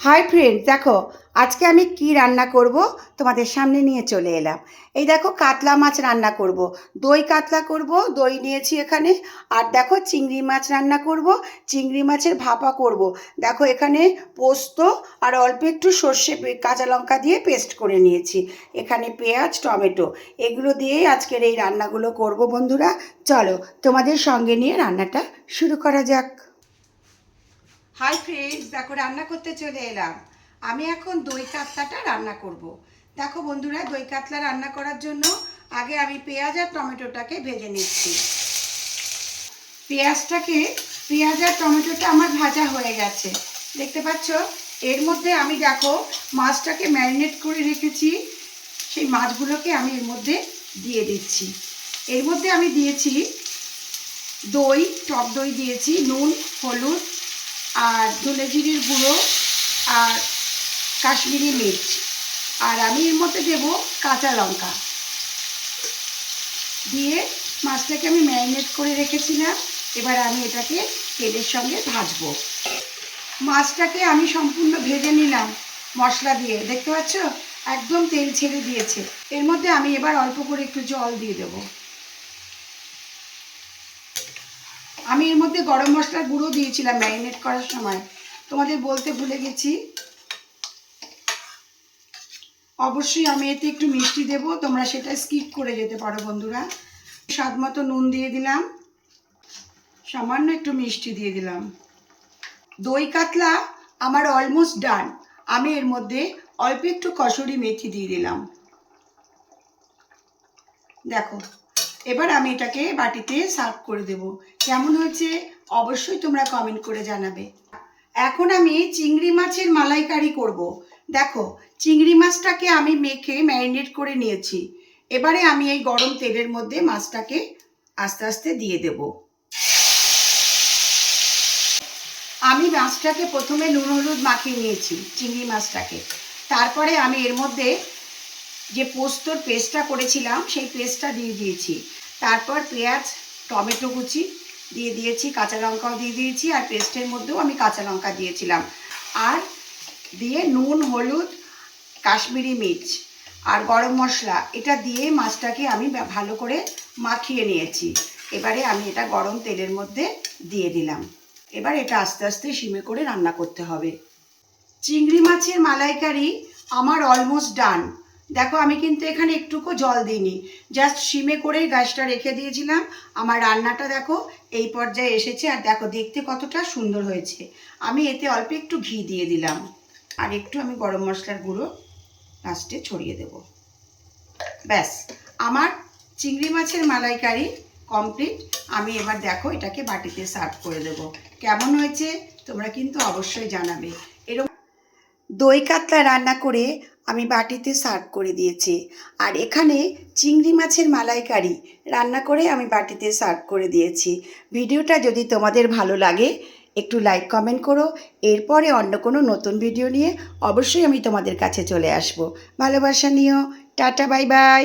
Hi friends, দেখো আজকে আমি কি রান্না করব তোমাদের সামনে নিয়ে চলে এলাম। এই দেখো কাতলা মাছ রান্না করব, দই কাতলা করব, দই নিয়েছি এখানে। আর দেখো চিংড়ি মাছ রান্না করব, চিংড়ি মাছের ভাপা করব। দেখো এখানে পোস্ত আর অল্প একটু সর্ষে কাঁচা লঙ্কা দিয়ে পেস্ট করে নিয়েছি। এখানে পেঁয়াজ টমেটো এগুলো দিয়েই আজকের এই রান্নাগুলো করব। বন্ধুরা চলো তোমাদের সঙ্গে নিয়ে রান্নাটা শুরু করা যাক। হাই ফ্রেন্ডস, দেখো রান্না করতে চলে এলাম। আমি এখন দই কাতলাটা রান্না করব। দেখো বন্ধুরা, দই কাতলা রান্না করার জন্য আগে আমি পেঁয়াজ আর টমেটোটাকে ভেজে নিচ্ছি। পেঁয়াজ আর টমেটোটা আমার ভাজা হয়ে গেছে, দেখতে পাচ্ছ। এর মধ্যে আমি দেখো মাছটাকে ম্যারিনেট করে রেখেছি, সেই মাছগুলোকে আমি এর মধ্যে দিয়ে দিচ্ছি। এর মধ্যে আমি দিয়েছি দই, টক দই দিয়েছি, নুন, হলুদ আর ধনে জিরির গুঁড়ো আর কাশ্মীরি মির্চ, আর আমি এর মধ্যে দেবো কাঁচা লঙ্কা দিয়ে মাছটাকে আমি ম্যারিনেট করে রেখেছিলাম। এবার আমি এটাকে তেলের সঙ্গে ভাজবো। মাছটাকে আমি সম্পূর্ণ ভেজে নিলাম মশলা দিয়ে, দেখতে পাচ্ছ একদম তেল ছেড়ে দিয়েছে। এর মধ্যে আমি এবার অল্প করে একটু জল দিয়ে দেবো। আমি এর মধ্যে গরম মশলার গুঁড়ো দিয়েছিলাম ম্যারিনেট করার সময়, তোমাদের বলতে ভুলে গেছি। অবশ্যই আমি এতে একটু মিষ্টি দেব, তোমরা সেটা স্কিপ করে যেতে পারো বন্ধুরা। স্বাদ মতো নুন দিয়ে দিলাম, সামান্য একটু মিষ্টি দিয়ে দিলাম। দই কাতলা আমার অলমোস্ট ডান। আমি এর মধ্যে অল্প একটু কসুরি মেথি দিয়ে দিলাম। দেখো এবার আমি এটাকে বাটিতে সার্ভ করে দেব। কেমন হয়েছে অবশ্যই তোমরা কমেন্ট করে জানাবে। এখন আমি চিংড়ি মাছের মালাইকারি করব। দেখো চিংড়ি মাছটাকে আমি মেখে ম্যারিনেট করে নিয়েছি। এবারে আমি এই গরম তেলের মধ্যে মাছটাকে আস্তে আস্তে দিয়ে দেব। আমি মাছটাকে প্রথমে নুন হলুদ মাখিয়ে নিয়েছি চিংড়ি মাছটাকে। তারপরে আমি এর মধ্যে যে পোস্তর পেস্টটা করেছিলাম সেই পেস্টটা দিয়ে দিয়েছি। তারপর পেঁয়াজ টমেটো কুচি দিয়ে দিয়েছি, কাঁচা লঙ্কাও দিয়ে দিয়েছি, আর পেস্টের মধ্যেও আমি কাঁচা লঙ্কা দিয়েছিলাম। আর দিয়ে নুন হলুদ কাশ্মীরি মির্চ আর গরম মশলা এটা দিয়ে মাছটাকে আমি ভালো করে মাখিয়ে নিয়েছি। এবারে আমি এটা গরম তেলের মধ্যে দিয়ে দিলাম। এবার এটা আস্তে আস্তে সিমে করে রান্না করতে হবে। চিংড়ি মাছের মালাইকারি আমার অলমোস্ট ডান। দেখো আমি কিন্তু এখানে একটুকু জল দিইনি, জাস্ট সিমে করেই গ্যাসটা রেখে দিয়েছিলাম। আমার রান্নাটা দেখো এই পর্যায়ে এসেছে, আর দেখো দেখতে কতটা সুন্দর হয়েছে। আমি এতে অল্প একটু ঘি দিয়ে দিলাম, আর একটু আমি গরম মশলার গুঁড়ো লাস্টে ছড়িয়ে দেব। ব্যাস আমার চিংড়ি মাছের মালাইকারি কমপ্লিট। আমি এবার দেখো এটাকে বাটিতে সার্ভ করে দেব। কেমন হয়েছে তোমরা কিন্তু অবশ্যই জানাবে। এরকম দই কাতলা রান্না করে আমি বাটিতে সার্ভ করে দিয়েছি, আর এখানে চিংড়ি মাছের মালাইকারি রান্না করে আমি বাটিতে সার্ভ করে দিয়েছি। ভিডিওটা যদি তোমাদের ভালো লাগে একটু লাইক কমেন্ট করো। এরপরে অন্য কোনো নতুন ভিডিও নিয়ে অবশ্যই আমি তোমাদের কাছে চলে আসব। ভালোবাসা নিও। Tata bye bye.